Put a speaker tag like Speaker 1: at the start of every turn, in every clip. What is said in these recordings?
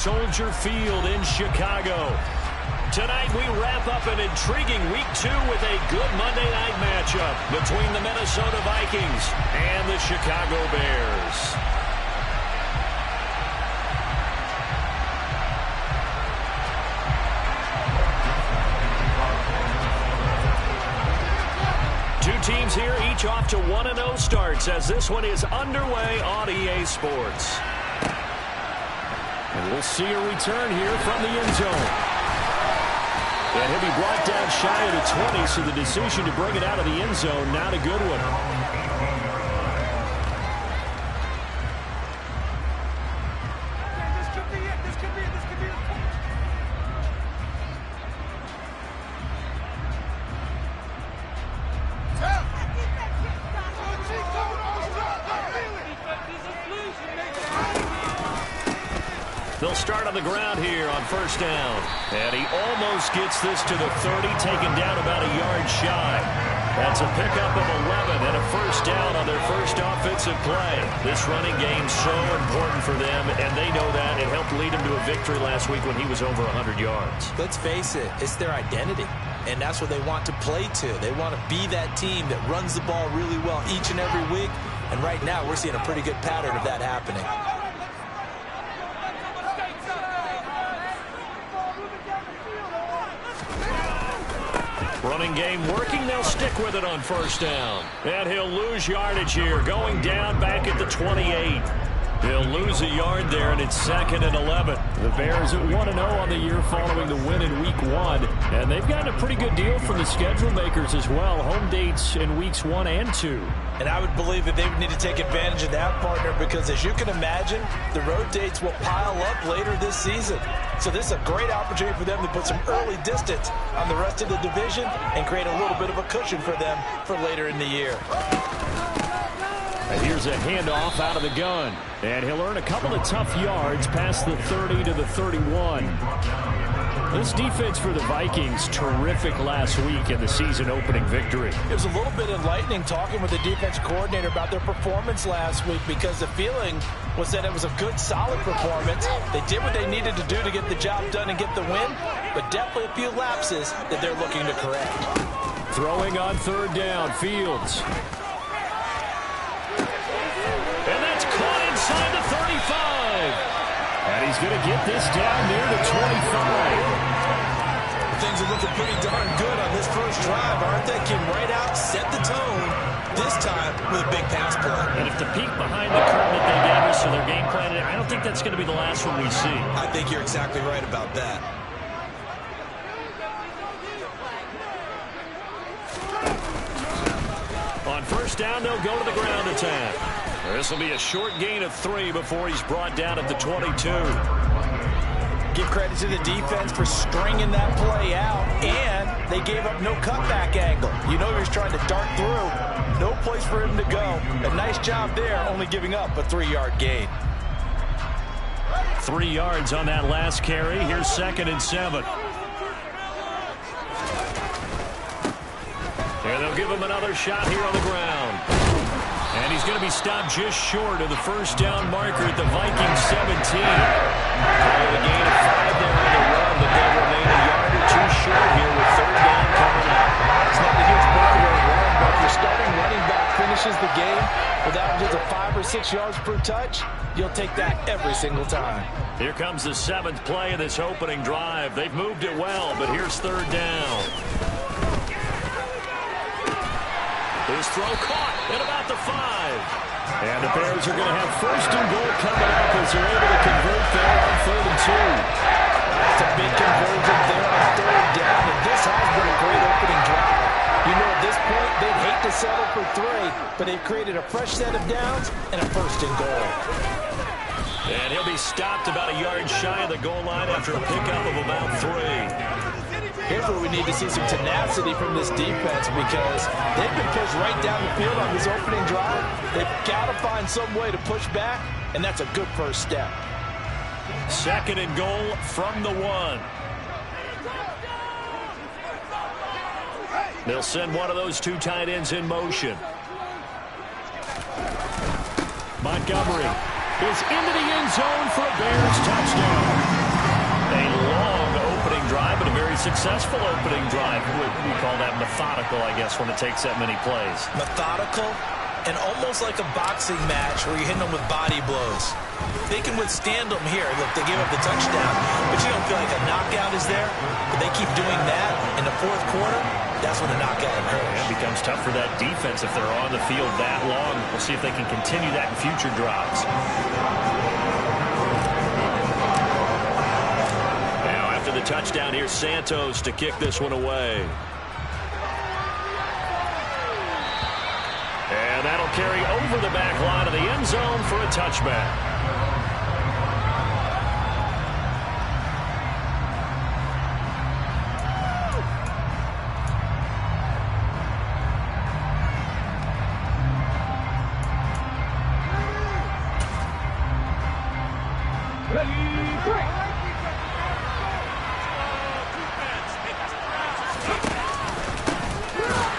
Speaker 1: Soldier Field in Chicago. Tonight we wrap up an intriguing Week 2 with a good Monday night matchup between the Minnesota Vikings and the Chicago Bears. Two teams here, each off to 1-0 starts as this one is underway on EA Sports. And we'll see a return here from the end zone. And he'll be brought down shy of the 20, so the decision to bring it out of the end zone, not a good one. They'll start on the ground here on first down. And he almost gets this to the 30, taken down about a yard shy. That's a pickup of 11 and a first down on their first offensive play. This running game's so important for them, and they know that. It helped lead them to a victory last week when he was over 100 yards.
Speaker 2: Let's face it, it's their identity, and that's what they want to play to. They want to be that team that runs the ball really well each and every week, and right now we're seeing a pretty good pattern of that happening.
Speaker 1: Running game working. They'll stick with it on first down. And he'll lose yardage here, going down back at the 28. He'll lose a yard there, and it's 2nd and 11. The Bears at 1-0 on the year following the win in Week 1. And they've gotten a pretty good deal from the schedule makers as well. Home dates in Weeks 1 and 2.
Speaker 2: And I would believe that they would need to take advantage of that, partner, because as you can imagine, the road dates will pile up later this season. So this is a great opportunity for them to put some early distance on the rest of the division and create a little bit of a cushion for them for later in the year.
Speaker 1: And here's a handoff out of the gun. And he'll earn a couple of tough yards past the 30 to the 31. This defense for the Vikings, terrific last week in the season-opening victory.
Speaker 2: It was a little bit enlightening talking with the defense coordinator about their performance last week, because the feeling was that it was a good, solid performance. They did what they needed to do to get the job done and get the win, but definitely a few lapses that they're looking to correct.
Speaker 1: Throwing on third down, Fields. And that's caught inside the 35. And he's going to get this down near the 25.
Speaker 2: Things are looking pretty darn good on this first drive, aren't they? Came right out, set the tone, this time with a big pass play.
Speaker 1: And if the peek behind the curtain that they gave us to their game plan, I don't think that's going to be the last one we see.
Speaker 2: I think you're exactly right about that.
Speaker 1: On first down, they'll go to the ground attack. This will be a short gain of 3 before he's brought down at the 22.
Speaker 2: Give credit to the defense for stringing that play out, and they gave up no cutback angle. You know he was trying to dart through. No place for him to go. A nice job there, only giving up a 3-yard gain.
Speaker 1: 3 yards on that last carry. Here's 2nd and 7. And they'll give him another shot here on the ground. And he's going to be stopped just short of the first down marker at the Vikings 17. A gain of 5 there on the run, but they'll remain a yard or 2 short here with third down coming up.
Speaker 2: It's not a huge breakaway run, but if your starting running back finishes the game with averages of 5 or 6 yards per touch, you'll take that every single time.
Speaker 1: Here comes the 7th play of this opening drive. They've moved it well, but here's third down. His throw caught at about the 5. And the Bears are going to have first and goal coming up as they're able to convert there on 3rd and 2.
Speaker 2: That's a big conversion there on 3rd down, and this has been a great opening drive. You know, at this point, they'd hate to settle for 3, but they've created a fresh set of downs and a first and goal.
Speaker 1: And he'll be stopped about a yard shy of the goal line after a pickup of about 3.
Speaker 2: Here's where we need to see some tenacity from this defense, because they've been pushed right down the field on this opening drive. They've got to find some way to push back, and that's a good first step.
Speaker 1: 2nd and goal from the 1. They'll send one of those 2 tight ends in motion. Montgomery is into the end zone for a Bears touchdown. A long opening drive, but a very successful opening drive. We call that methodical, I guess, when it takes that many plays.
Speaker 2: Methodical and almost like a boxing match where you're hitting them with body blows. They can withstand them here. Look, they gave up the touchdown, but you don't feel like a knockout is there. But they keep doing that in the fourth quarter. That's when the knockout occurs.
Speaker 1: It becomes tough for that defense if they're on the field that long. We'll see if they can continue that in future drives. Now, after the touchdown, here's Santos to kick this one away. And that'll carry over the back line of the end zone for a touchback.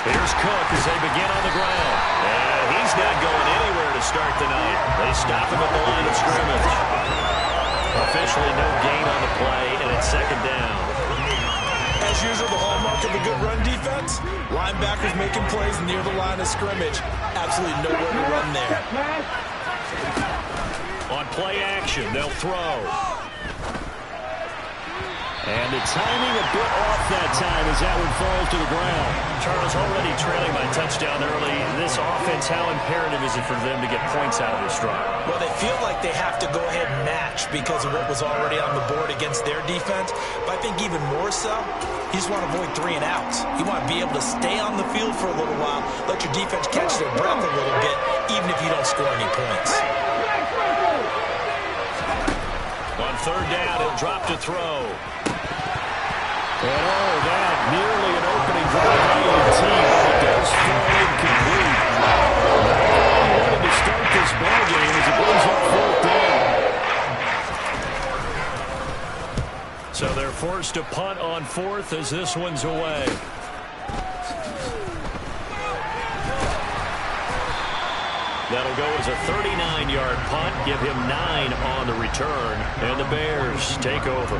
Speaker 1: Here's Cook as they begin on the ground. And he's not going anywhere to start the night. They stop him at the line of scrimmage. Officially no gain on the play, and it's second down.
Speaker 2: As usual, the hallmark of a good run defense, linebackers making plays near the line of scrimmage. Absolutely nowhere to run there.
Speaker 1: On play action, they'll throw. And the timing a bit off that time as that one falls to the ground. Charles, already trailing by touchdown early. This offense, how imperative is it for them to get points out of this drive?
Speaker 2: Well, they feel like they have to go ahead and match because of what was already on the board against their defense. But I think even more so, you just want to avoid 3 and outs. You want to be able to stay on the field for a little while, let your defense catch their breath a little bit, even if you don't score any points.
Speaker 1: On third down, he'll drop to throw. And all of that, nearly an opening drive by the team. It does fall incomplete. He wanted to start this ballgame as it brings up fourth down. So they're forced to punt on fourth as this one's away. That'll go as a 39-yard punt, give him 9 on the return, and the Bears take over.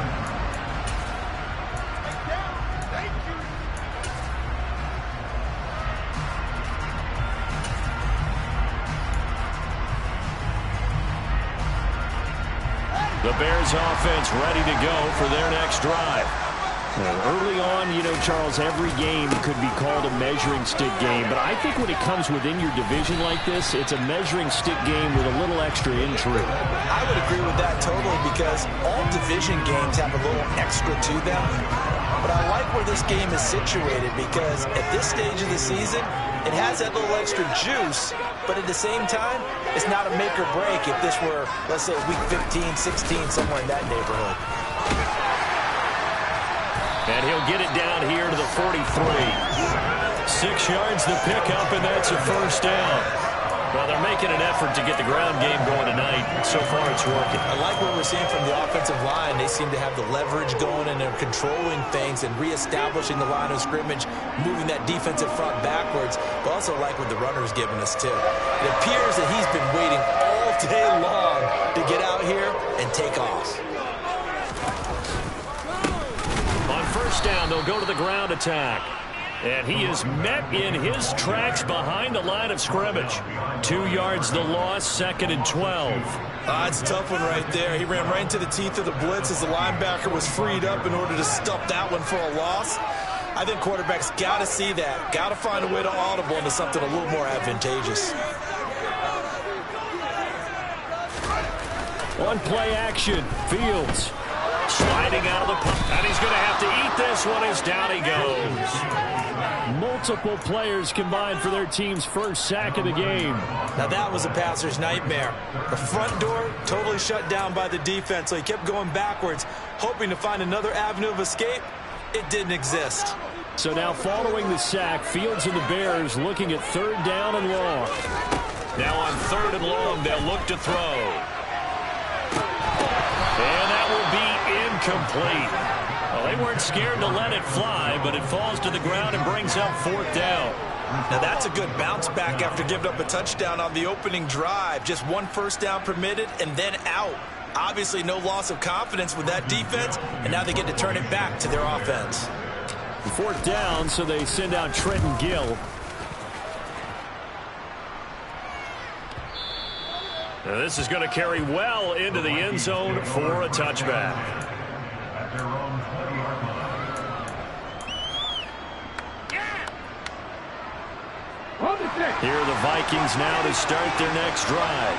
Speaker 1: The Bears offense ready to go for their next drive. Early on, Charles, every game could be called a measuring stick game, but I think when it comes within your division like this, it's a measuring stick game with a little extra intrigue.
Speaker 2: I would agree with that totally because all division games have a little extra to them. But I like where this game is situated because at this stage of the season, it has that little extra juice, but at the same time, it's not a make or break if this were, let's say, week 15, 16, somewhere in that neighborhood.
Speaker 1: And he'll get it down here to the 43. 6 yards the pickup, and that's a first down. Well, they're making an effort to get the ground game going tonight. So far, it's working.
Speaker 2: I like what we're seeing from the offensive line. They seem to have the leverage going, and they're controlling things and reestablishing the line of scrimmage, moving that defensive front backwards. But also like what the runner's giving us, too. It appears that he's been waiting all day long to get out here and take off.
Speaker 1: On first down, they'll go to the ground attack. And he is met in his tracks behind the line of scrimmage. 2 yards the loss, 2nd and 12.
Speaker 2: It's a tough one right there. He ran right into the teeth of the blitz as the linebacker was freed up in order to stuff that one for a loss. I think quarterbacks got to see that. Got to find a way to audible into something a little more advantageous.
Speaker 1: On play action, Fields sliding out of the punt, and he's going to have to eat this one as down he goes. Multiple players combined for their team's first sack of the game.
Speaker 2: Now that was a passer's nightmare. The front door totally shut down by the defense, so he kept going backwards, hoping to find another avenue of escape. It didn't exist.
Speaker 1: So now following the sack, Fields and the Bears looking at third down and long. Now on third and long, they'll look to throw. And that will be incomplete. Well, they weren't scared to let it fly, but it falls to the ground and brings up fourth down.
Speaker 2: Now that's a good bounce back after giving up a touchdown on the opening drive. Just one first down permitted and then out. Obviously no loss of confidence with that defense, and now they get to turn it back to their offense.
Speaker 1: Fourth down, so they send out Trenton Gill. Now this is going to carry well into the end zone for a touchback. Here are the Vikings now to start their next drive.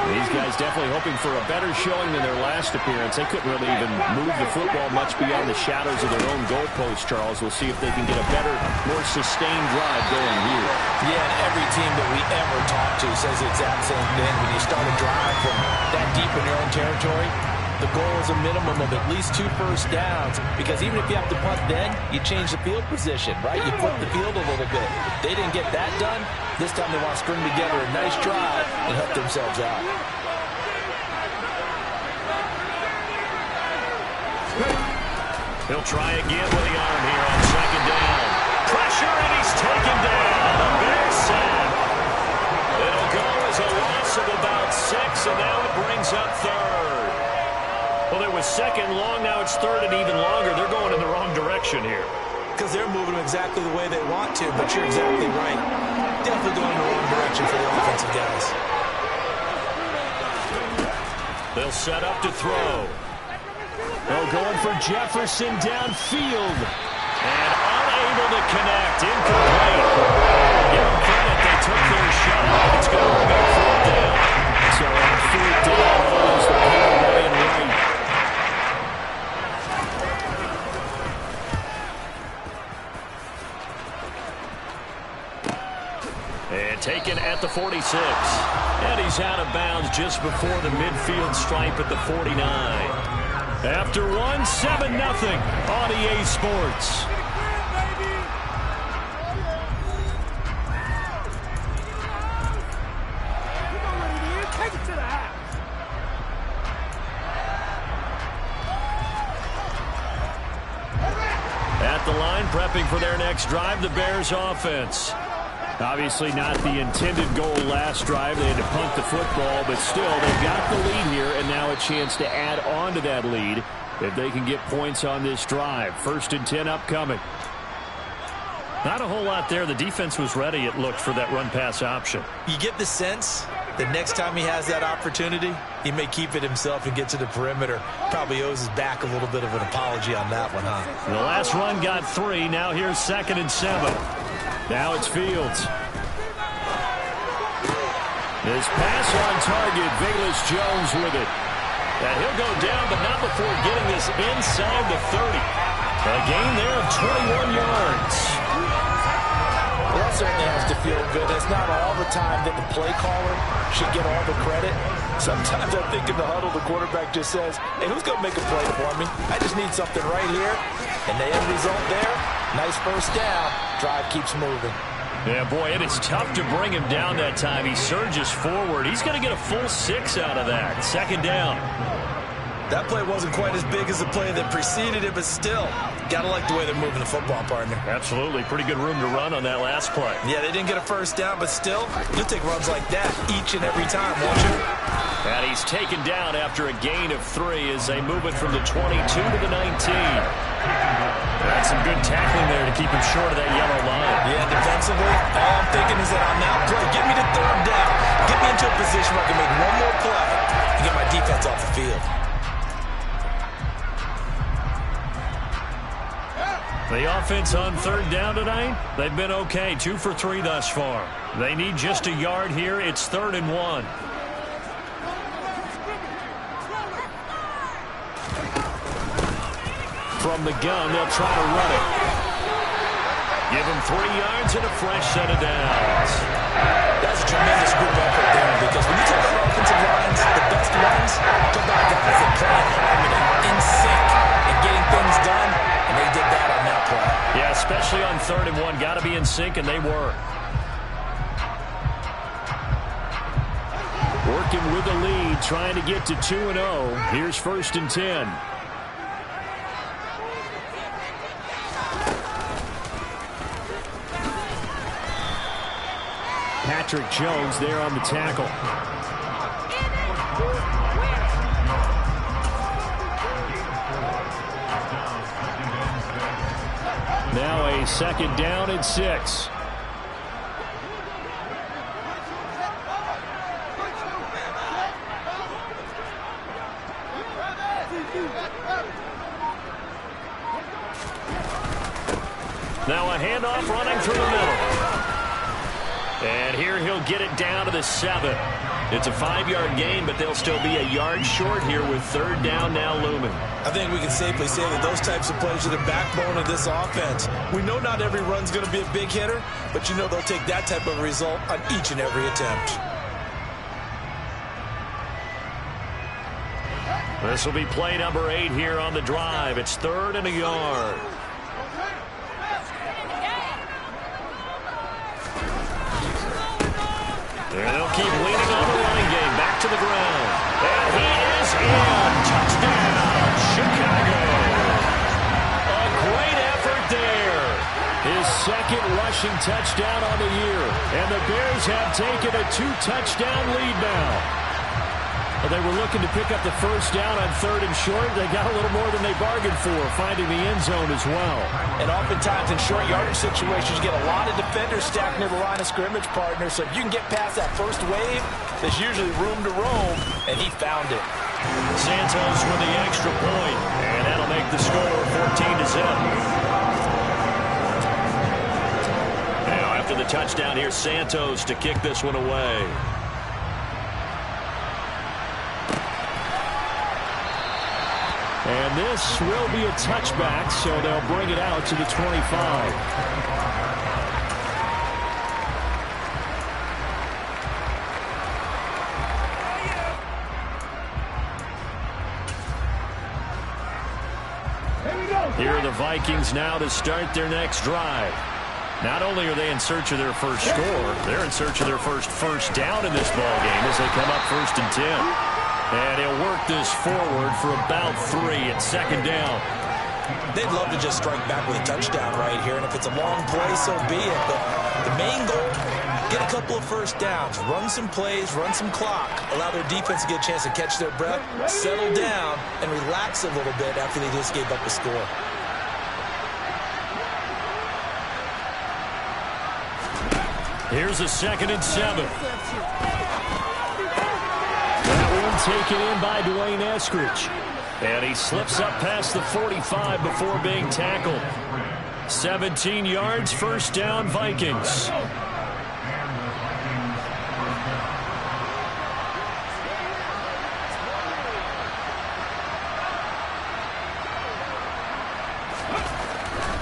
Speaker 1: These guys definitely hoping for a better showing than their last appearance. They couldn't really even move the football much beyond the shadows of their own goalpost, Charles. We'll see if they can get a better, more sustained drive going here.
Speaker 2: Yeah, and every team that we ever talk to says the exact same thing. When you start a drive from that deep in your own territory, the goal is a minimum of at least 2 first downs, because even if you have to punt then, you change the field position, right? You flip the field a little bit. They didn't get that done. This time they want to string together a nice drive and help themselves out.
Speaker 1: He'll try again with the arm here on second down. Pressure, and he's taken down. A big sack. It'll go as a loss of about 6, and now it brings up third. Well, it was second long, now it's third and even longer. They're going in the wrong direction here.
Speaker 2: Because they're moving exactly the way they want to, but you're exactly right. Definitely going in the wrong direction for the offensive guys.
Speaker 1: They'll set up to throw. Oh, going for Jefferson downfield. And unable to connect. Incomplete. Give them credit. They took their shot. It's going to bring up fourth down. So on fourth down, almost the pair right and right. And taken at the 46. And he's out of bounds just before the midfield stripe at the 49. After 7-0 on EA Sports. At the line, prepping for their next drive, the Bears offense. Obviously not the intended goal last drive. They had to punt the football, but still, they've got the lead here, and now a chance to add on to that lead if they can get points on this drive. 1st and 10 upcoming. Not a whole lot there. The defense was ready, it looked, for that run-pass option.
Speaker 2: You get the sense that next time he has that opportunity, he may keep it himself and get to the perimeter. Probably owes his back a little bit of an apology on that one, huh?
Speaker 1: The last run got 3. Now here's 2nd and 7. Now it's Fields. This pass on target, Velus Jones with it. And he'll go down, but not before getting this inside the 30. A gain there of 21 yards.
Speaker 2: Well, that certainly has to feel good. It's not all the time that the play caller should get all the credit. Sometimes I think in the huddle, the quarterback just says, hey, who's going to make a play for me? I just need something right here. And the end result there, nice first down. Drive keeps moving.
Speaker 1: Yeah, boy, and it's tough to bring him down that time. He surges forward. He's going to get a full 6 out of that. 2nd down.
Speaker 2: That play wasn't quite as big as the play that preceded it, but still, got to like the way they're moving the football, partner.
Speaker 1: Absolutely. Pretty good room to run on that last play.
Speaker 2: Yeah, they didn't get a first down, but still, you'll take runs like that each and every time, won't you?
Speaker 1: And he's taken down after a gain of 3 as they move it from the 22 to the 19. That's some good tackling there to keep him short of that yellow line.
Speaker 2: Yeah, defensively, all I'm thinking is that on that play, get me to 3rd down. Get me into a position where I can make one more play and get my defense off the field.
Speaker 1: The offense on 3rd down tonight, they've been okay. 2 for 3 thus far. They need just a yard here. It's 3rd and 1. From the gun, they'll try to run it. Give him 3 yards and a fresh set of downs.
Speaker 2: That's a tremendous group effort there, because when you talk about offensive lines, the best ones come by guys that play in harmony, in sync, and getting things done, and they did that on that play.
Speaker 1: Yeah, especially on 3rd and 1. Got to be in sync, and they were. Working with the lead, trying to get to 2-0. Here's 1st and 10. Patrick Jones there on the tackle. Now a 2nd down and 6. Now a handoff running through the middle. And here he'll get it down to the 7. It's a 5-yard gain, but they'll still be a yard short here with 3rd down now looming.
Speaker 2: I think we can safely say that those types of plays are the backbone of this offense. We know not every run's going to be a big hitter, but you know they'll take that type of result on each and every attempt.
Speaker 1: This will be play number 8 here on the drive. It's 3rd and a yard. And they'll keep leaning on the running game. Back to the ground. And he is in. Touchdown, Chicago. A great effort there. His 2nd rushing touchdown on the year. And the Bears have taken a 2-touchdown lead now. Well, they were looking to pick up the 1st down on 3rd and short. They got a little more than they bargained for, finding the end zone as well.
Speaker 2: And oftentimes in short yardage situations, you get a lot of defenders stacked near the line of scrimmage, partner. So if you can get past that first wave, there's usually room to roam, and he found it.
Speaker 1: Santos with the extra point, and that'll make the score 14-0. Now after the touchdown, here's Santos to kick this one away. And this will be a touchback, so they'll bring it out to the 25. Here are the Vikings now to start their next drive. Not only are they in search of their first score, they're in search of their first down in this ballgame as they come up 1st and 10. And he'll work this forward for about 3 at 2nd down.
Speaker 2: They'd love to just strike back with a touchdown right here, and if it's a long play, so be it. But the main goal, get a couple of 1st downs, run some plays, run some clock, allow their defense to get a chance to catch their breath, settle down, and relax a little bit after they just gave up a score.
Speaker 1: Here's a 2nd and 7. Taken in by Dwayne Eskridge. And he slips up past the 45 before being tackled. 17 yards, 1st down, Vikings.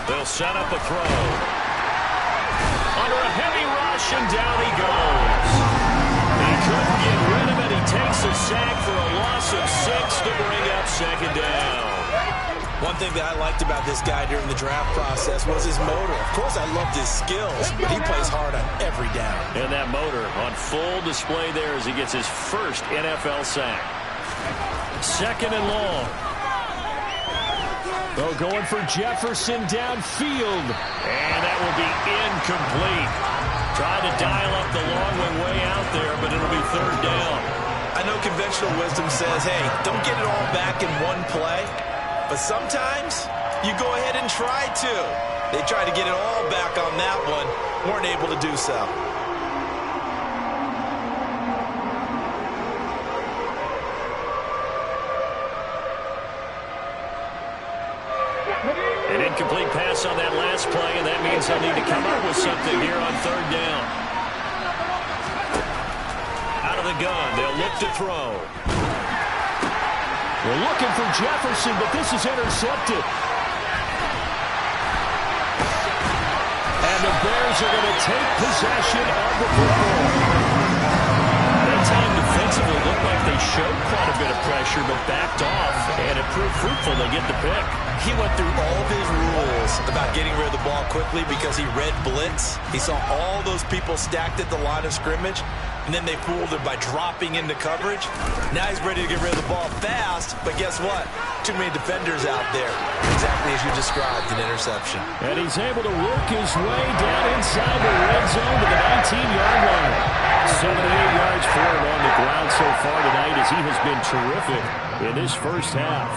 Speaker 1: They'll set up a throw. Under a heavy rush, and down he goes. He couldn't get rid of it. He takes a sack for a loss of 6 to bring up 2nd down.
Speaker 2: One thing that I liked about this guy during the draft process was his motor. Of course, I loved his skills, but he plays hard on every down.
Speaker 1: And that motor on full display there as he gets his first NFL sack. 2nd and long. They're going for Jefferson downfield. And that will be incomplete. Tried to dial up the long way out there, but it'll be 3rd down.
Speaker 2: I know conventional wisdom says, hey, don't get it all back in one play. But sometimes you go ahead and try to. They tried to get it all back on that one. Weren't able to do so.
Speaker 1: An incomplete pass on that last play, and that means they'll need to come up with something here on 3rd down. Out of the gun, they'll look to throw. They're looking for Jefferson, but this is intercepted. And the Bears are going to take possession of the football. That time defensively looked like they showed quite a bit of pressure, but backed off, and it proved fruitful. They get the pick.
Speaker 2: He went through all of his rules about getting rid of the ball quickly because he read blitz. He saw all those people stacked at the line of scrimmage. and then they fooled him by dropping into coverage. Now he's ready to get rid of the ball fast, but guess what? Too many defenders out there. Exactly as you described, an interception.
Speaker 1: And he's able to work his way down inside the red zone to the 19-yard line. 78 yards for him on the ground so far tonight as he has been terrific in this first half.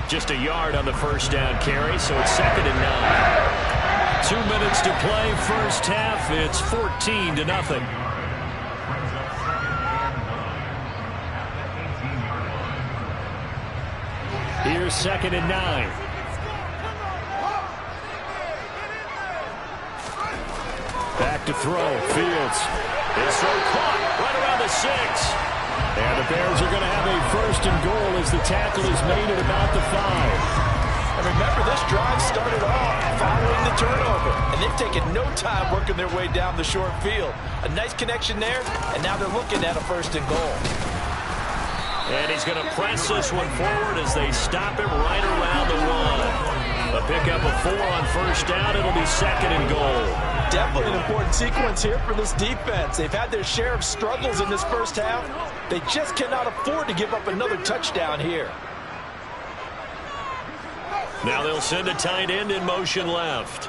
Speaker 1: Just a yard on the first down carry, so it's 2nd and 9. 2 minutes to play first half. It's 14-0. Here's 2nd and 9. Back to throw. Fields. His throw caught right around the 6. And the Bears are going to have a 1st and goal as the tackle is made at about the 5.
Speaker 2: And remember, this drive started off following the turnover. And they've taken no time working their way down the short field. A nice connection there, and now they're looking at a 1st and goal.
Speaker 1: And he's going to press this one forward as they stop him right around the 1. A pickup of 4 on first down. It'll be 2nd and goal.
Speaker 2: Definitely an important sequence here for this defense. They've had their share of struggles in this first half. They just cannot afford to give up another touchdown here.
Speaker 1: Now they'll send a tight end in motion left.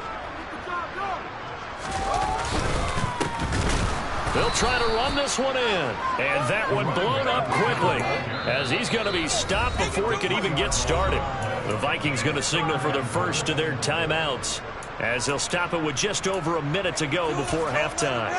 Speaker 1: They'll try to run this one in. And that one blown up quickly as he's going to be stopped before he can even get started. The Vikings going to signal for their first of their timeouts as they'll stop it with just over a minute to go before halftime.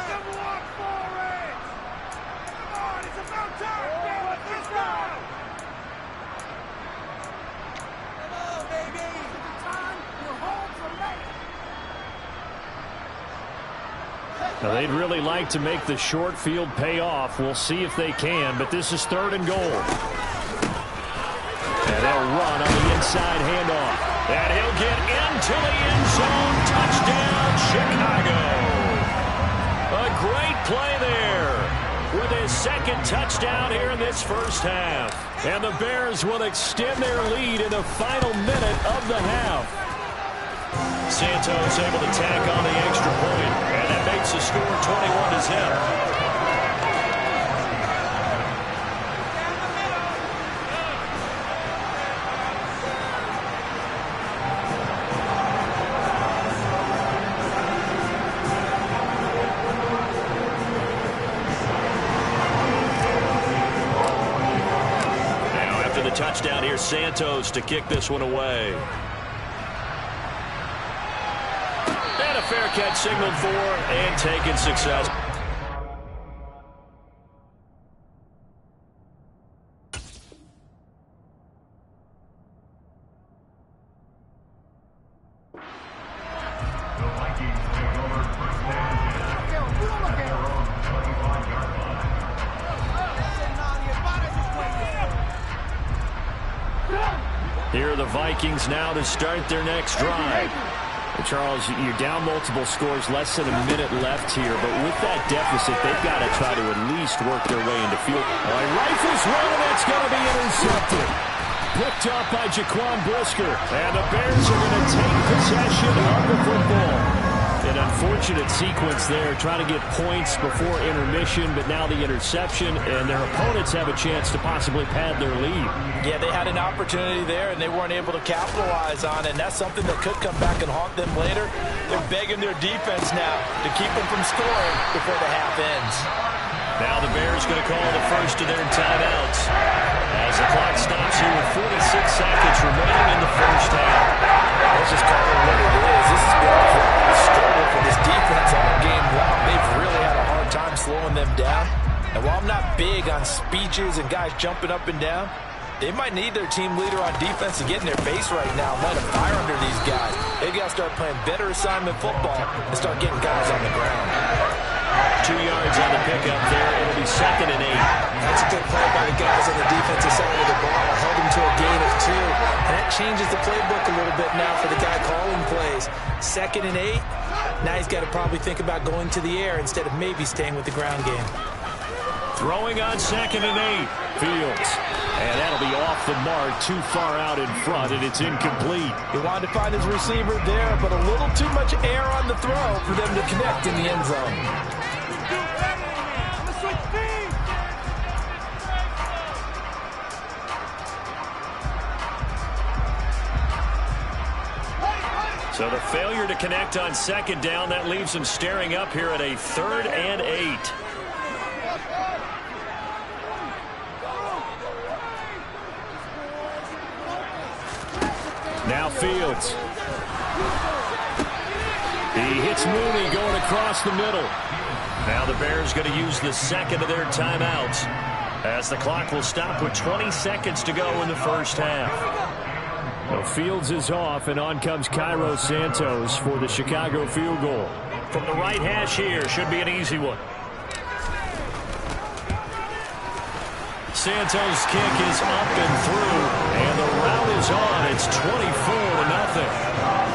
Speaker 1: Now, they'd really like to make the short field pay off. We'll see if they can, but this is 3rd and goal. And they'll run on the inside handoff. And he'll get into the end zone. Touchdown, Chicago. A great play there with his 2nd touchdown here in this first half. And the Bears will extend their lead in the final minute of the half. Santos able to tack on the extra point, and that makes the score 21-0. Touchdown here, Santos to kick this one away. And a fair catch signaled for and taken success. Here are the Vikings now to start their next drive. And Charles, you're down multiple scores, less than a minute left here, but with that deficit, they've got to try to at least work their way into field. Rifles one, and that's going to be intercepted. Picked up by Jaquan Brisker. And the Bears are going to take possession of the football. An unfortunate sequence there, trying to get points before intermission, but now the interception, and their opponents have a chance to possibly pad their lead.
Speaker 2: Yeah, they had an opportunity there, and they weren't able to capitalize on it, and that's something that could come back and haunt them later. They're begging their defense now to keep them from scoring before the half ends.
Speaker 1: Now the Bears going to call the first of their timeouts as the clock stops here with 46 seconds remaining in the first half.
Speaker 2: Let's just call it what it is. This has been a struggle for this defense all game long. They've really had a hard time slowing them down. And while I'm not big on speeches and guys jumping up and down, they might need their team leader on defense to get in their face right now and light a fire under these guys. They've got to start playing better assignment football and start getting guys on the ground.
Speaker 1: 2 yards on the pickup there. It'll be 2nd and 8.
Speaker 2: That's a good play by the guys on the defensive side of the ball. Held them to a gain of 2. And that changes the playbook a little bit now for the guy calling plays. 2nd and 8. Now he's got to probably think about going to the air instead of maybe staying with the ground game.
Speaker 1: Throwing on 2nd and 8. Fields. And that'll be off the mark, too far out in front, and it's incomplete.
Speaker 2: He wanted to find his receiver there, but a little too much air on the throw for them to connect in the end zone.
Speaker 1: So the failure to connect on 2nd down, that leaves him staring up here at a 3rd and 8. Now Fields. He hits Mooney going across the middle. Now the Bears going to use the 2nd of their timeouts as the clock will stop with 20 seconds to go in the first half. Well, Fields is off, and on comes Cairo Santos for the Chicago field goal. From the right hash here, should be an easy one. Santos' kick is up and through, and the route is on. It's 24-0.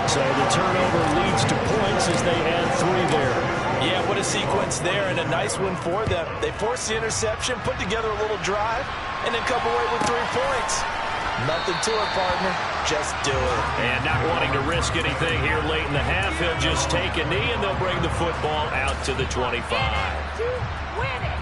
Speaker 1: So the turnover leads to points as they add 3 there.
Speaker 2: Yeah, what a sequence there, and a nice one for them. They forced the interception, put together a little drive, and then come away with 3 points. Nothing to it, partner. Just do it.
Speaker 1: And not wanting to risk anything here late in the half, he'll just take a knee, and they'll bring the football out to the 25.
Speaker 3: Win it.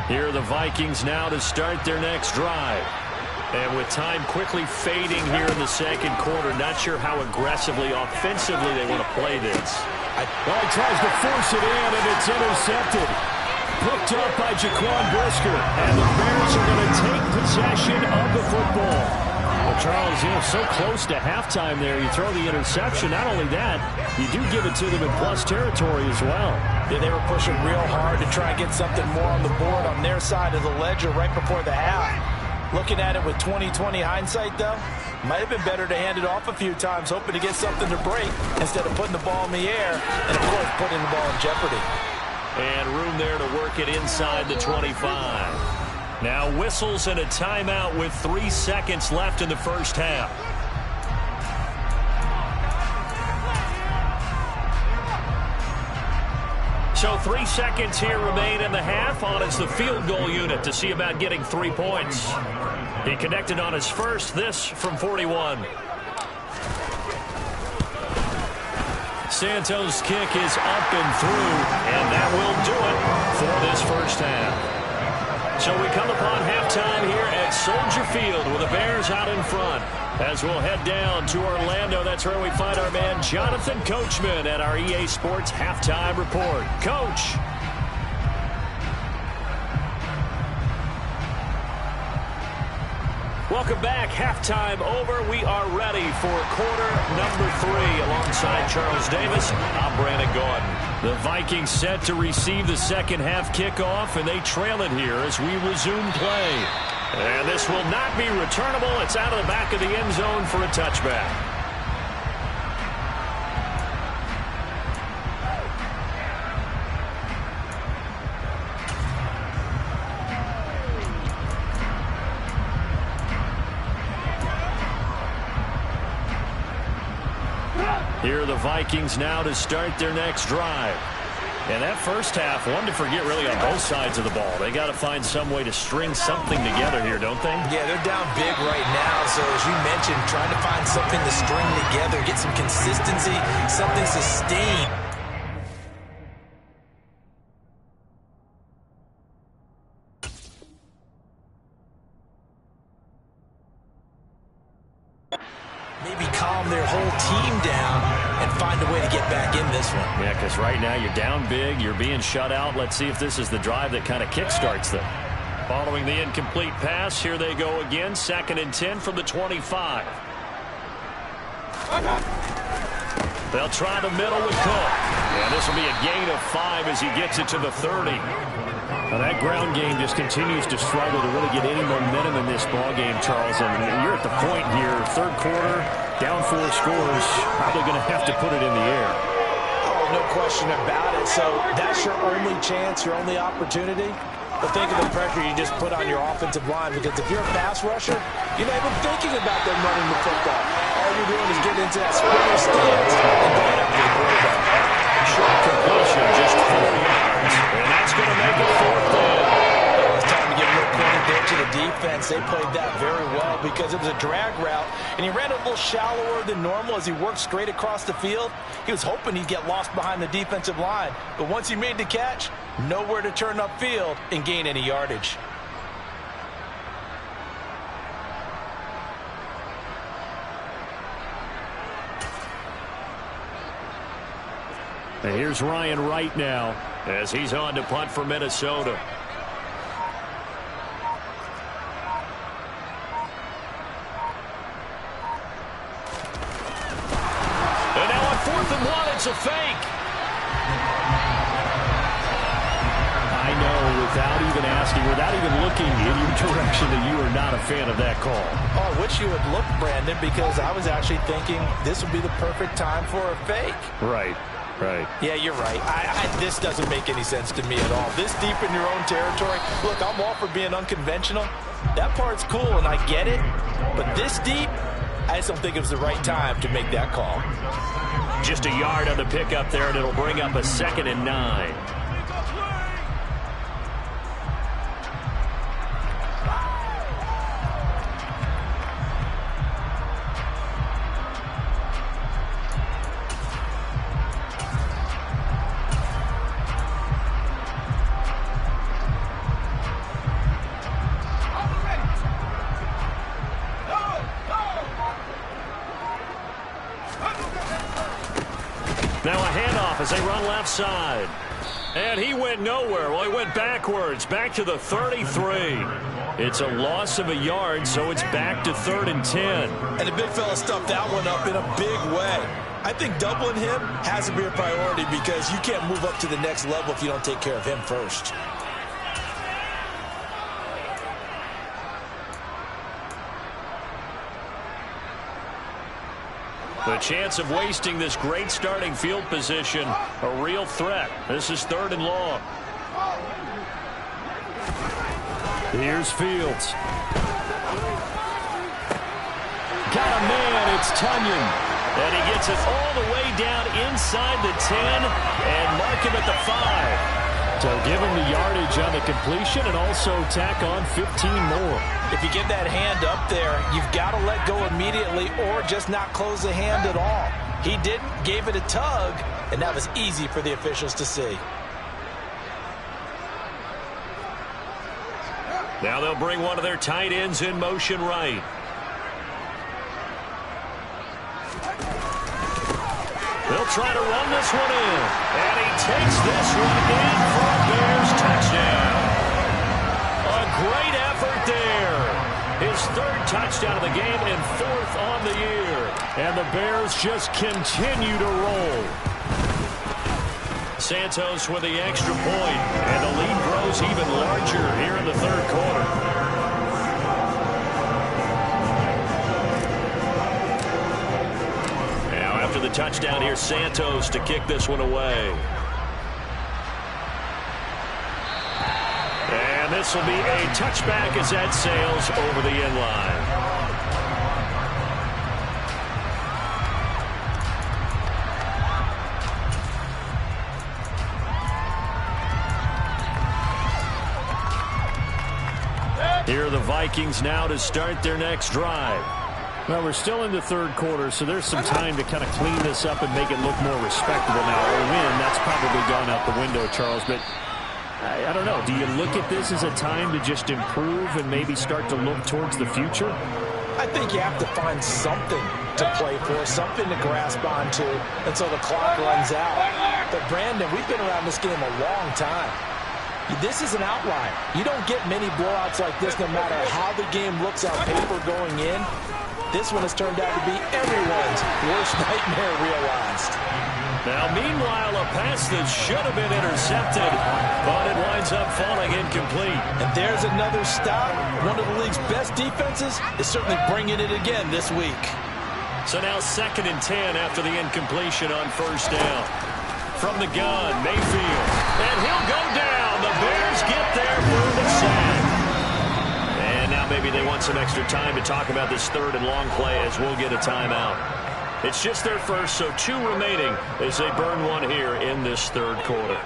Speaker 1: Here are the Vikings now to start their next drive. And with time quickly fading here in the second quarter, not sure how aggressively, offensively they want to play this.
Speaker 4: Well, he tries to force it in, and it's intercepted. Picked up by Jaquan Brisker.
Speaker 1: And the Bears are going to take possession of the football. Well, Charles, so close to halftime there. You throw the interception. Not only that, you do give it to them in plus territory as well.
Speaker 2: Yeah, they were pushing real hard to try and get something more on the board on their side of the ledger right before the half. Looking at it with 20/20 hindsight, though, might have been better to hand it off a few times, hoping to get something to break instead of putting the ball in the air and, of course, putting the ball in jeopardy.
Speaker 1: And room there to work it inside the 25. Now whistles and a timeout with 3 seconds left in the first half. So 3 seconds here remain in the half. On is the field goal unit to see about getting 3 points. He connected on his first, this from 41. Santos' kick is up and through, and that will do it for this first half. So we come upon halftime here at Soldier Field with the Bears out in front. As we'll head down to Orlando, that's where we find our man Jonathan Coachman at our EA Sports Halftime Report. Coach. Welcome back. Halftime over. We are ready for quarter number 3. Alongside Charles Davis, I'm Brandon Gaudin. The Vikings set to receive the second half kickoff, and they trail it here as we resume play. And this will not be returnable. It's out of the back of the end zone for a touchback. Here are the Vikings now to start their next drive. And that first half, one to forget really on both sides of the ball. They got to find some way to string something together here, don't they?
Speaker 2: Yeah, they're down big right now. So as you mentioned, trying to find something to string together, get some consistency, something sustained. Maybe calm their whole team down and find a way to get back in this one.
Speaker 1: Yeah, because right now you're down big, you're being shut out. Let's see if this is the drive that kind of kickstarts them. Following the incomplete pass, here they go again. 2nd and 10 from the 25. They'll try the middle with Cook. And this will be a gain of 5 as he gets it to the 30. Now that ground game just continues to struggle to really get any momentum in this ball game, Charles. And you're at the point here, third quarter, down 4 scores, probably going to have to put it in the air.
Speaker 2: Oh, no question about it. So that's your only chance, your only opportunity. But think of the pressure you just put on your offensive line, because if you're a pass rusher, you're not even thinking about them running the football. All all you're doing is getting into that sprinter stance and going after the quarterback.
Speaker 1: Short completion, just 4 yards. And that's going to make it 4th down.
Speaker 2: It's time to give a little credit there to the defense. They played that very well because it was a drag route, and he ran a little shallower than normal as he worked straight across the field. He was hoping he'd get lost behind the defensive line, but once he made the catch, nowhere to turn upfield and gain any yardage.
Speaker 1: And here's Ryan Wright now as he's on to punt for Minnesota. And now on 4th and 1, it's a fake. I know, without even asking, without even looking in your direction, that you are not a fan of that call.
Speaker 2: Oh, I wish you would look, Brandon, because I was actually thinking this would be the perfect time for a fake.
Speaker 1: Right. Right.
Speaker 2: Yeah, you're right. This doesn't make any sense to me at all. This deep in your own territory, look, I'm all for being unconventional. That part's cool, and I get it. But this deep, I just don't think it was the right time to make that call.
Speaker 1: Just a yard on the pickup there, and it'll bring up a 2nd and 9. Now a handoff as they run left side. And he went nowhere. Well, he went backwards, back to the 33. It's a loss of a yard, so it's back to 3rd and 10.
Speaker 2: And the big fella stuffed that one up in a big way. I think doubling him has to be a priority because you can't move up to the next level if you don't take care of him first.
Speaker 1: The chance of wasting this great starting field position, a real threat. This is 3rd and long. Here's Fields. Got a man, it's Tunyon. And he gets it all the way down inside the 10 and mark him at the 5. So give him the yardage on the completion and also tack on 15 more.
Speaker 2: If you get that hand up there, you've got to let go immediately or just not close the hand at all. He didn't, gave it a tug, and that was easy for the officials to see.
Speaker 1: Now they'll bring one of their tight ends in motion right. They'll try to run this one in. And he takes this one in for a Bears touchdown. A great effort there. His 3rd touchdown of the game and 4th on the year. And the Bears just continue to roll. Santos with the extra point. And the lead grows even larger here in the 3rd quarter. The touchdown here, Santos to kick this one away. And this will be a touchback as that sails over the end line. Here are the Vikings now to start their next drive.
Speaker 4: Well, we're still in the 3rd quarter, so there's some time to kind of clean this up and make it look more respectable. Now, a win, that's probably gone out the window, Charles, but I don't know. Do you look at this as a time to just improve and maybe start to look towards the future?
Speaker 2: I think you have to find something to play for, something to grasp onto until the clock runs out. But, Brandon, we've been around this game a long time. This is an outlier. You don't get many blowouts like this no matter how the game looks on paper going in. This one has turned out to be everyone's worst nightmare realized.
Speaker 1: Now, meanwhile, a pass that should have been intercepted, but it winds up falling incomplete.
Speaker 2: And there's another stop. One of the league's best defenses is certainly bringing it again this week.
Speaker 1: So now 2nd and 10 after the incompletion on 1st down. From the gun, Mayfield. And he'll go down. The Bears get there for the sack. And now maybe they want some extra time to talk about this third and long play as we'll get a timeout. It's just their first, so 2 remaining as they burn one here in this third quarter.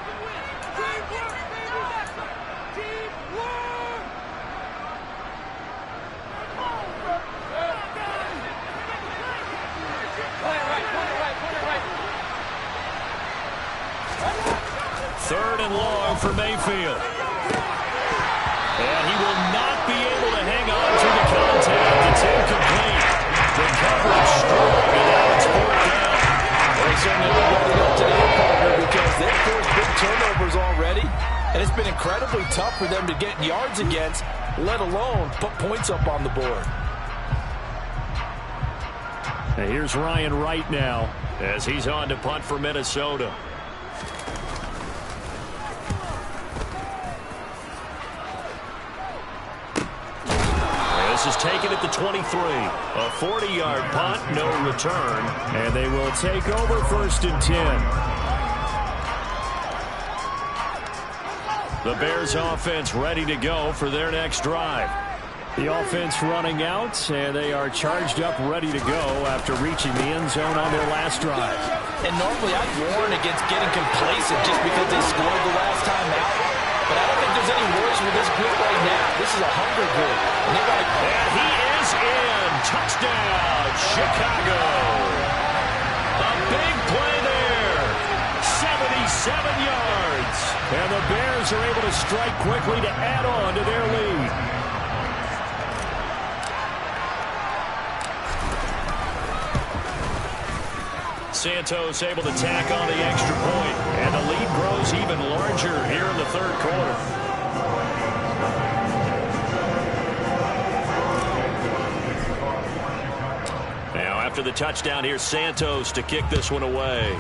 Speaker 1: Third and long for Mayfield. And he will not be able to hang on to the contact. It's incomplete. The coverage strong, and now it's 4th down.
Speaker 2: Well, they certainly are ready up today, partner, because they've forced big turnovers already, and it's been incredibly tough for them to get yards against, let alone put points up on the board.
Speaker 4: And here's Ryan Wright now
Speaker 1: as he's on to punt for Minnesota. Is taken at the 23. A 40-yard punt, no return.
Speaker 4: And they will take over 1st and 10.
Speaker 1: The Bears offense ready to go for their next drive.
Speaker 4: The offense running out, and they are charged up, ready to go after reaching the end zone on their last drive.
Speaker 2: And normally I'd warn against getting complacent just because they scored the last time out. But I don't think there's any worries with this group right now. This is a hungry group.
Speaker 1: And he is in. Touchdown, Chicago. A big play there. 77 yards.
Speaker 4: And the Bears are able to strike quickly to add on to their lead.
Speaker 1: Santos able to tack on the extra point, and the lead grows even larger here in the third quarter. Now after the touchdown, here's Santos to kick this one away.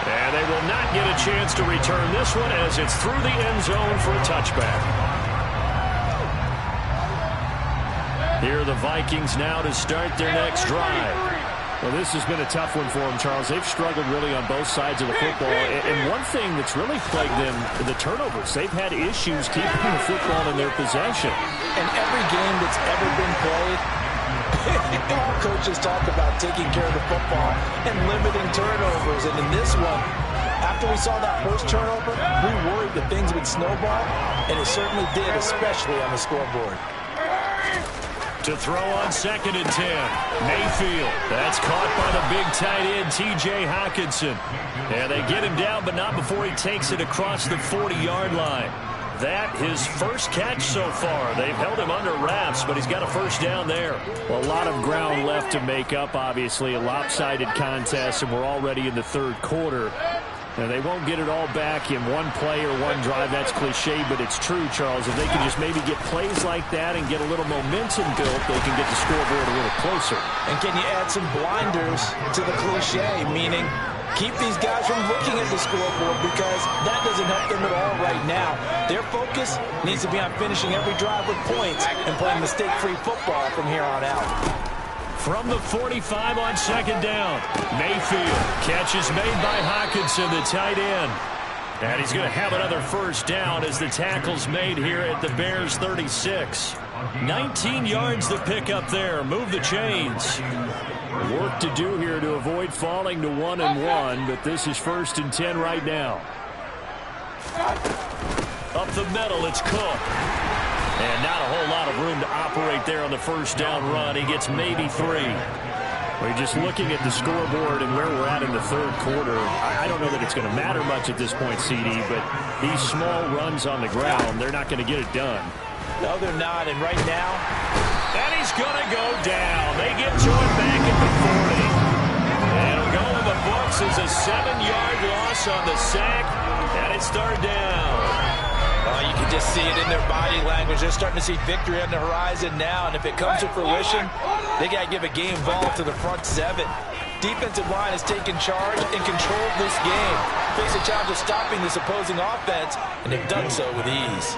Speaker 1: And they will not get a chance to return this one as it's through the end zone for a touchback. Here are the Vikings now to start their next drive.
Speaker 4: Well, this has been a tough one for them, Charles. They've struggled really on both sides of the football. And one thing that's really plagued them, the turnovers. They've had issues keeping the football in their possession.
Speaker 2: In every game that's ever been played, all coaches talk about taking care of the football and limiting turnovers. And in this one, after we saw that first turnover, we worried that things would snowball, and it certainly did, especially on the scoreboard.
Speaker 1: To throw on 2nd and 10. Mayfield. That's caught by the big tight end, T.J. Hockenson. And they get him down, but not before he takes it across the 40-yard line. That his first catch so far. They've held him under wraps, but he's got a first down there.
Speaker 4: Well, a lot of ground left to make up, obviously. A lopsided contest, and we're already in the third quarter. And they won't get it all back in one play or one drive. That's cliche, but it's true, Charles. If they can just maybe get plays like that and get a little momentum built, they can get the scoreboard a little closer.
Speaker 2: And can you add some blinders to the cliche, meaning keep these guys from looking at the scoreboard, because that doesn't help them at all right now. Their focus needs to be on finishing every drive with points and playing mistake-free football from here on out.
Speaker 1: From the 45 on 2nd down, Mayfield. Catch is made by Hockenson, the tight end. And he's going to have another first down as the tackle's made here at the Bears 36. 19 yards to pick up there. Move the chains.
Speaker 4: Work to do here to avoid falling to 1-1, but this is 1st and 10 right now.
Speaker 1: Up the middle, it's Cook. And not a whole lot of room to operate there on the first down run. He gets maybe 3.
Speaker 4: We're just looking at the scoreboard and where we're at in the third quarter. I don't know that it's going to matter much at this point, CD, but these small runs on the ground, they're not going to get it done.
Speaker 2: No, they're not. And right now,
Speaker 1: and he's going to go down. They get to it back at the 40. And it'll go in the books as a 7-yard loss on the sack. And it's third down.
Speaker 2: Oh, you can just see it in their body language. They're starting to see victory on the horizon now. And if it comes to fruition, they got to give a game ball to the front 7. Defensive line has taken charge and controlled this game. Face a challenge of stopping this opposing offense, and they've done so with ease.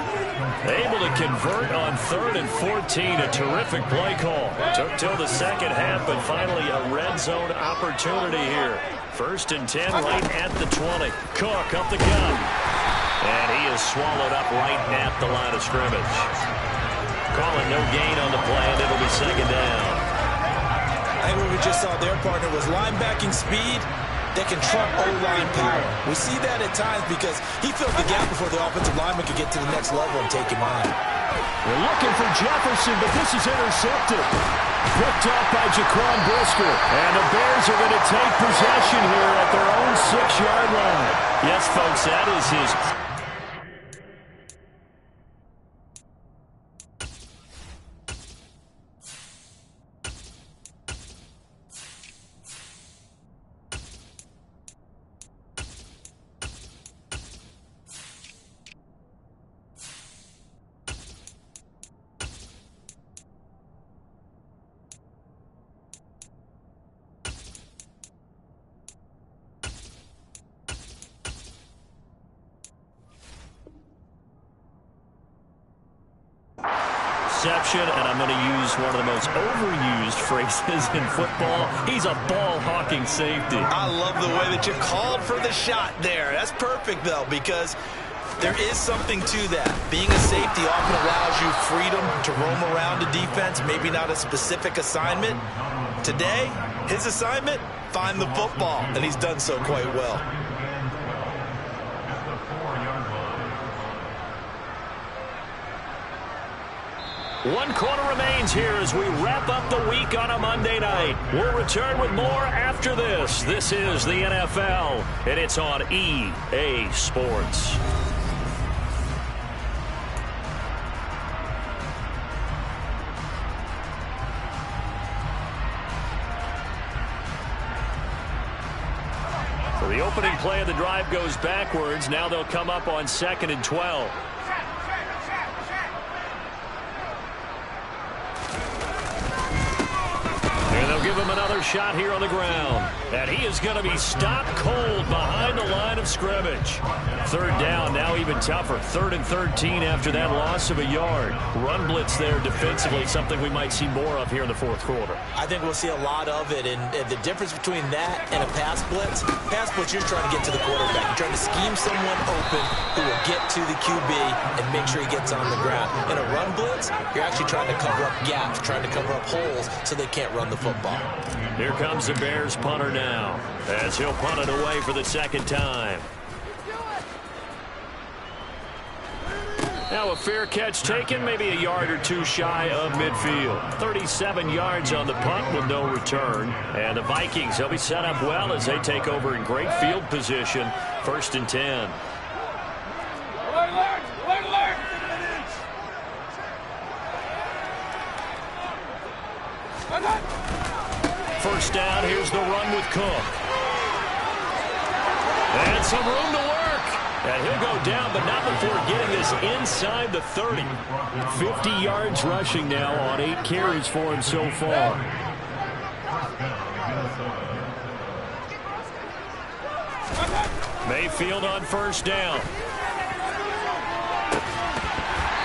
Speaker 1: Able to convert on 3rd and 14. A terrific play call. Took till the second half, but finally a red zone opportunity here. 1st and 10 right at the 20. Cook up the gun. And he is swallowed up right at the line of scrimmage. Calling no gain on the play, and it'll be second down.
Speaker 2: I think what we just saw their partner was linebacking speed that can trump O-line power. We see that at times because he filled the gap before the offensive lineman could get to the next level and take him on.
Speaker 4: They're looking for Jefferson, but this is intercepted. Picked up by Jaquan Brisker. And the Bears are going to take possession here at their own 6-yard line.
Speaker 1: Yes, folks, that is his... And I'm going to use one of the most overused phrases in football. He's a ball-hawking safety.
Speaker 2: I love the way that you called for the shot there. That's perfect, though, because there is something to that. Being a safety often allows you freedom to roam around a defense, maybe not a specific assignment. Today, his assignment, find the football, and he's done so quite well.
Speaker 1: 1 quarter remains here as we wrap up the week on a Monday night. We'll return with more after this. This is the NFL, and it's on EA Sports. So the opening play of the drive goes backwards. Now they'll come up on 2nd and 12. Give him another shot here on the ground. And he is going to be stopped cold behind the line of scrimmage. 3rd down, now even tougher. 3rd and 13 after that loss of a yard. Run blitz there defensively, something we might see more of here in the 4th quarter.
Speaker 2: I think we'll see a lot of it. And the difference between that and a pass blitz, you're trying to get to the quarterback. You're trying to scheme someone open who will get to the QB and make sure he gets on the ground. In a run blitz, you're actually trying to cover up gaps, trying to cover up holes so they can't run the football.
Speaker 1: Here comes the Bears punter now, as he'll punt it away for the 2nd time. Now a fair catch taken, maybe a yard or 2 shy of midfield. 37 yards on the punt with no return. And the Vikings, they'll be set up well as they take over in great field position. 1st and 10. First down, here's the run with Cook. And some room to work. And he'll go down, but not before getting this inside the 30. 50 yards rushing now on 8 carries for him so far. Mayfield on 1st down.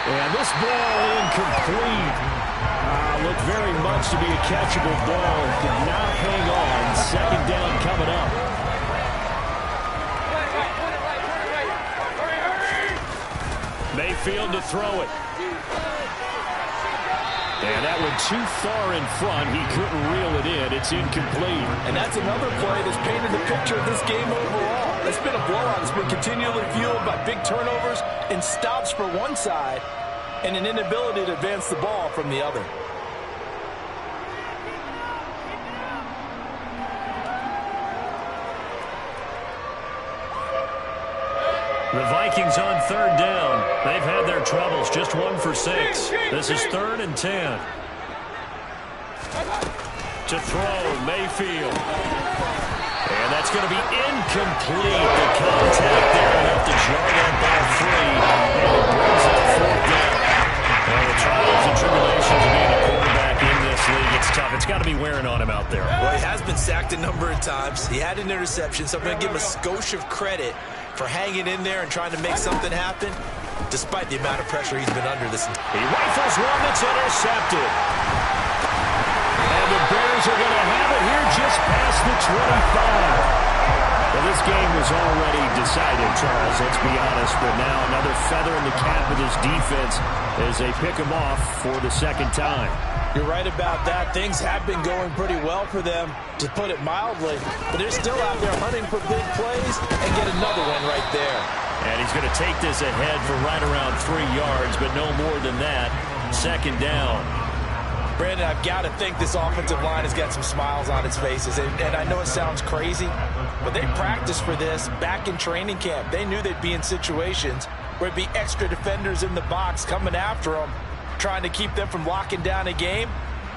Speaker 1: And this ball incomplete. Looked very much to be a catchable ball. Did not hang on. 2nd down coming up. Mayfield to throw it. And that went too far in front. He couldn't reel it in. It's incomplete.
Speaker 5: And that's another play that's painted the picture of this game overall. It's been a blowout. It's been continually fueled by big turnovers and stops for one side and an inability to advance the ball from the other.
Speaker 1: The Vikings on 3rd down. They've had their troubles. Just 1 for 6. This is 3rd and 10. To throw, Mayfield. And that's going to be incomplete. The contact there enough to jar that ball free. And it brings up 4th down. Well, the trials and tribulations of being a quarterback in this league, it's tough. It's got to be wearing on him out there.
Speaker 2: Well, he has been sacked a number of times. He had an interception, so I'm going to give him a skosh of credit for hanging in there and trying to make something happen, despite the amount of pressure he's been under this.
Speaker 1: He rifles one that's intercepted. And the Bears are going to have it here just past the 25.
Speaker 4: Well, this game was already decided, Charles, let's be honest. But now another feather in the cap of this defense as they pick them off for the second time.
Speaker 2: You're right about that. Things have been going pretty well for them, to put it mildly. But they're still out there hunting for big plays and get another one right there.
Speaker 1: And he's going to take this ahead for right around 3 yards, but no more than that. Second down.
Speaker 2: Brandon, I've got to think this offensive line has got some smiles on its faces. And I know it sounds crazy, but they practiced for this back in training camp. They knew they'd be in situations where it'd be extra defenders in the box coming after them, trying to keep them from locking down a game.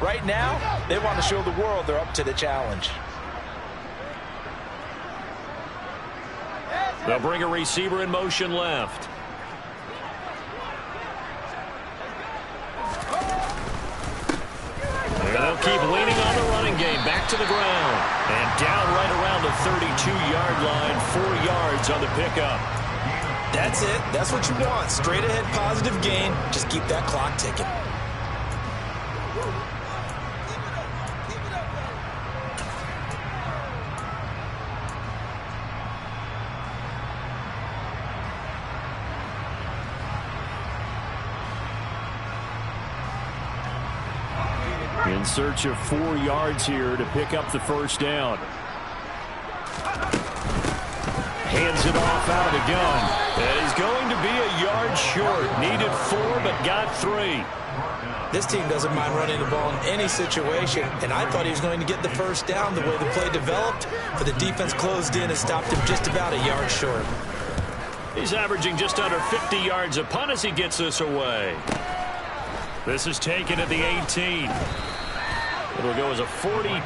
Speaker 2: Right now, they want to show the world they're up to the challenge.
Speaker 1: They'll bring a receiver in motion left. They'll keep leaning on the running game. Back to the ground. And down right around the 32-yard line. 4 yards on the pickup.
Speaker 2: That's it. That's what you want. Straight ahead positive gain. Just keep that clock ticking.
Speaker 4: In search of 4 yards here to pick up the first down. Hands it off out of the gun.
Speaker 1: And he's going to be a yard short. Needed 4, but got 3.
Speaker 2: This team doesn't mind running the ball in any situation, and I thought he was going to get the first down the way the play developed, but the defense closed in and stopped him just about a yard short.
Speaker 1: He's averaging just under 50 yards a punt as he gets this away. This is taken at the 18. It'll go as a 42,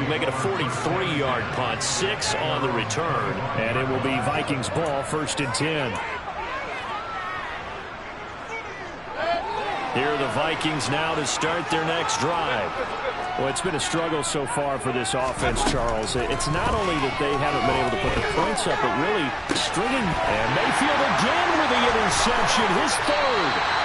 Speaker 1: make it a 43-yard punt. 6 on the return.
Speaker 4: And it will be Vikings ball, 1st and 10.
Speaker 1: Here are the Vikings now to start their next drive.
Speaker 4: Well, it's been a struggle so far for this offense, Charles. It's not only that they haven't been able to put the points up, but really stringing.
Speaker 1: And Mayfield again with the interception, his 3rd.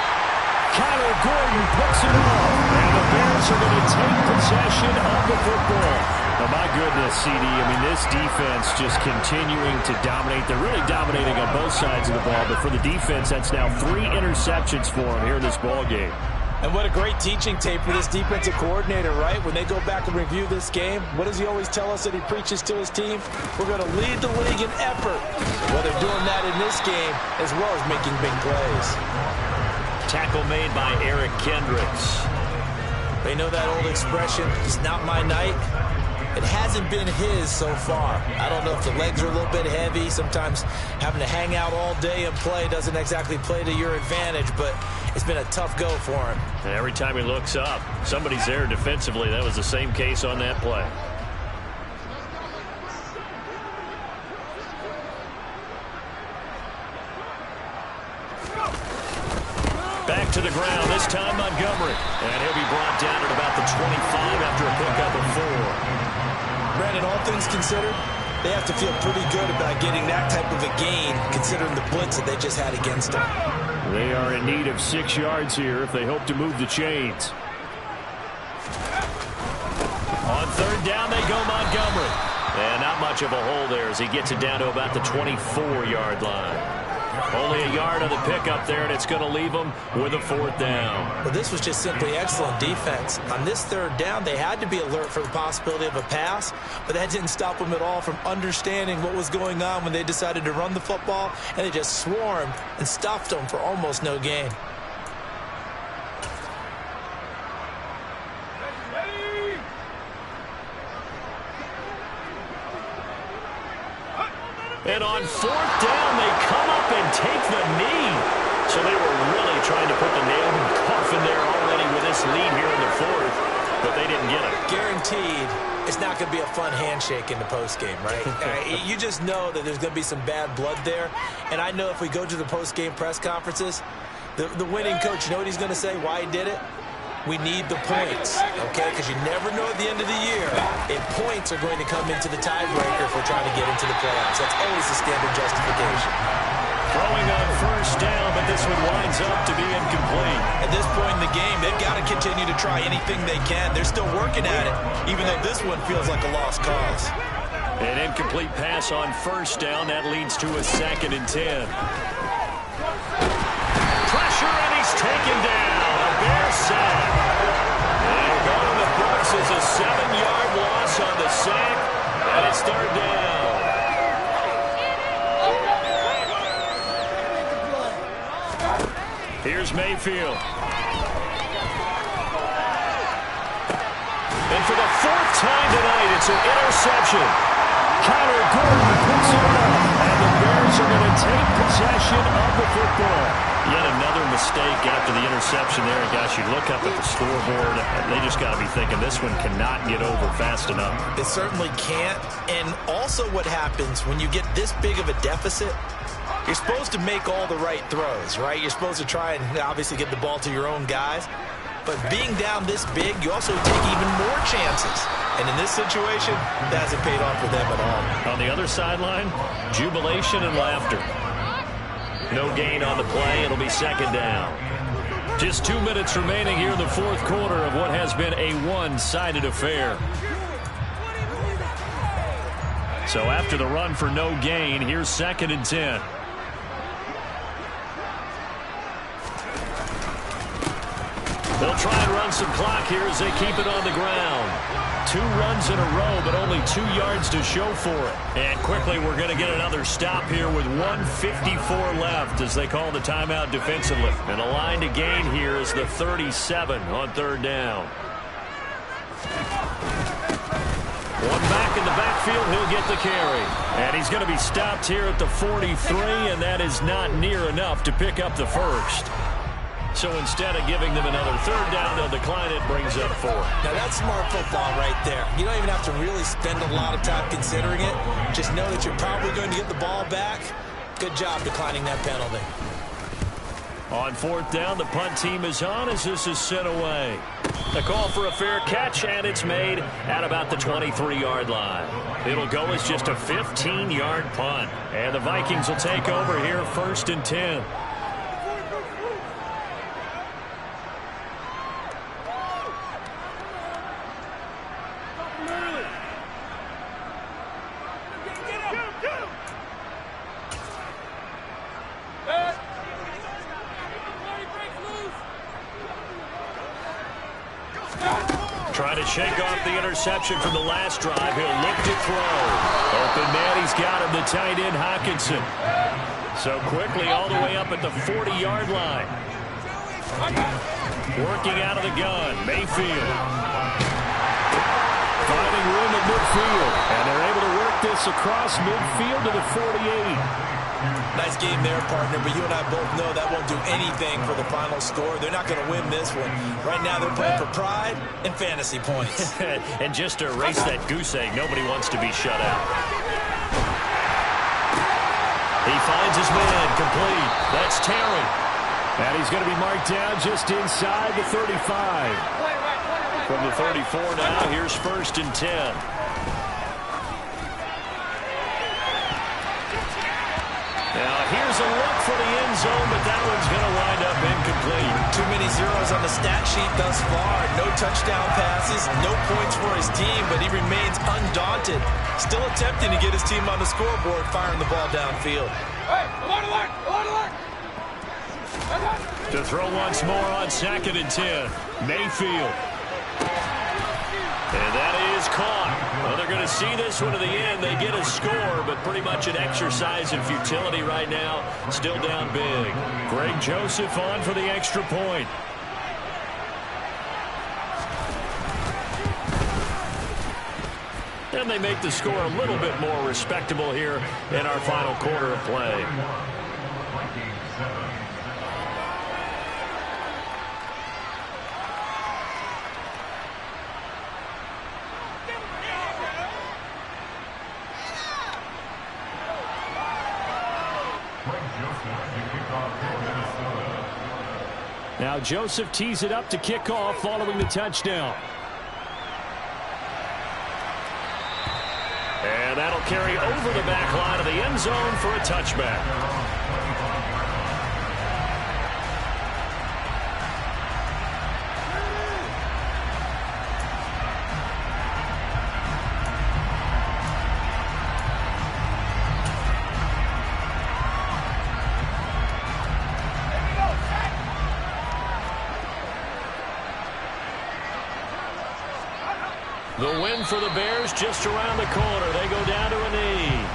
Speaker 1: Kyler Gordon picks it up, and the Bears are going to take possession of the football.
Speaker 4: Oh, my goodness, CD. I mean, this defense just continuing to dominate. They're really dominating on both sides of the ball, but for the defense, that's now 3 interceptions for them here in this ball game.
Speaker 2: And what a great teaching tape for this defensive coordinator, right? When they go back and review this game, what does he always tell us that he preaches to his team? We're going to lead the league in effort. Well, they're doing that in this game as well as making big plays.
Speaker 1: Tackle made by Eric Kendricks.
Speaker 2: They know that old expression, it's not my night. It hasn't been his so far. I don't know if the legs are a little bit heavy. Sometimes having to hang out all day and play doesn't exactly play to your advantage, but it's been a tough go for him.
Speaker 1: And every time he looks up, somebody's there defensively. That was the same case on that play. Back to the ground, this time Montgomery. And he'll be brought down at about the 25 after a pickup of 4.
Speaker 2: Brandon, all things considered, they have to feel pretty good about getting that type of a gain, considering the blitz that they just had against them.
Speaker 4: They are in need of 6 yards here if they hope to move the chains.
Speaker 1: On 3rd down, they go Montgomery. And not much of a hole there as he gets it down to about the 24-yard line. Only a yard on the pickup there, and it's going to leave them with a 4th down.
Speaker 2: Well, this was just simply excellent defense. On this 3rd down, they had to be alert for the possibility of a pass, but that didn't stop them at all from understanding what was going on when they decided to run the football, and they just swarmed and stopped them for almost no gain.
Speaker 1: And on 4th down, they come up and take the knee. So they were really trying to put the nail in the coffin there already with this lead here in the 4th, but they didn't get it.
Speaker 2: Guaranteed, it's not going to be a fun handshake in the postgame, right? You just know that there's going to be some bad blood there. And I know if we go to the postgame press conferences, the winning coach, you know what he's going to say, why he did it? We need the points, okay? Because you never know at the end of the year if points are going to come into the tiebreaker if we're trying to get into the playoffs. That's always the standard justification.
Speaker 1: Throwing on 1st down, but this one winds up to be incomplete.
Speaker 2: At this point in the game, they've got to continue to try anything they can. They're still working at it, even though this one feels like a lost cause.
Speaker 1: An incomplete pass on first down. That leads to a 2nd and 10. Pressure, and he's taken down. A Bear sack. And going in the books is a 7-yard loss on the sack, and it's 3rd down. Here's Mayfield. And for the 4th time tonight, it's an interception. Kyler Gordon picks it up, and the Bears are going to take possession of the football. Yet another mistake after the interception there. And gosh, you look up at the scoreboard, they just got to be thinking this one cannot get over fast enough.
Speaker 2: It certainly can't. And also what happens when you get this big of a deficit, you're supposed to make all the right throws, right? You're supposed to try and obviously get the ball to your own guys. But being down this big, you also take even more chances. And in this situation, that hasn't paid off for them at all.
Speaker 1: On the other sideline, jubilation and laughter. No gain on the play. It'll be 2nd down. Just 2 minutes remaining here in the 4th quarter of what has been a one-sided affair. So after the run for no gain, here's 2nd and 10. They'll try and run some clock here as they keep it on the ground. 2 runs in a row, but only 2 yards to show for it. And quickly, we're going to get another stop here with 1:54 left as they call the timeout defensively. And a line to gain here is the 37 on 3rd down. One back in the backfield, he'll get the carry. And he's going to be stopped here at the 43, and that is not near enough to pick up the first. So instead of giving them another 3rd down, they'll decline it, brings up 4.
Speaker 2: Now that's smart football right there. You don't even have to really spend a lot of time considering it. Just know that you're probably going to get the ball back. Good job declining that penalty.
Speaker 1: On 4th down, the punt team is on as this is sent away. The call for a fair catch, and it's made at about the 23-yard line. It'll go as just a 15-yard punt. And the Vikings will take over here 1st and 10. Trying to shake off the interception from the last drive. He'll look to throw. Open man, he's got him, the tight end, Hockenson. So quickly all the way up at the 40-yard line. Working out of the gun, Mayfield. Finding room at midfield. And they're able to work this across midfield to the 48.
Speaker 2: Nice game there, partner, but you and I both know that won't do anything for the final score. They're not going to win this one. Right now they're playing for pride and fantasy points.
Speaker 1: And just to erase that goose egg, nobody wants to be shut out. He finds his man complete. That's Terry.
Speaker 4: And he's going to be marked down just inside the 35.
Speaker 1: From the 34 now, here's 1st and 10. Now, here's a look for the end zone, but that one's going to wind up incomplete.
Speaker 2: Too many zeros on the stat sheet thus far. No touchdown passes, no points for his team, but he remains undaunted. Still attempting to get his team on the scoreboard, firing the ball downfield.
Speaker 3: Hey, alert, alert, alert, alert.
Speaker 1: To throw once more on 2nd and 10. Mayfield. And that is caught. Well, they're going to see this one to the end. They get a score, but pretty much an exercise in futility right now. Still down big. Greg Joseph on for the extra point. And they make the score a little bit more respectable here in our final quarter of play.
Speaker 4: Now Joseph tees it up to kick off following the touchdown.
Speaker 1: And that'll carry over the back line of the end zone for a touchback. The win for the Bears just around the corner. They go down to a knee.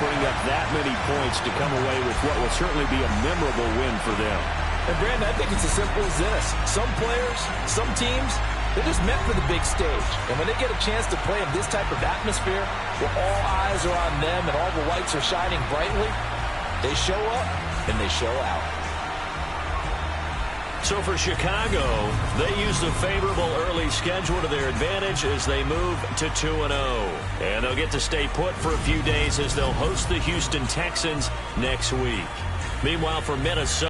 Speaker 1: Putting up that many points to come away with what will certainly be a memorable win for them.
Speaker 5: And Brandon, I think it's as simple as this. Some players, some teams, they're just meant for the big stage. And when they get a chance to play in this type of atmosphere, where all eyes are on them and all the lights are shining brightly, they show up and they show out.
Speaker 1: So for Chicago, they use the favorable early schedule to their advantage as they move to 2-0. And they'll get to stay put for a few days as they'll host the Houston Texans next week. Meanwhile, for Minnesota,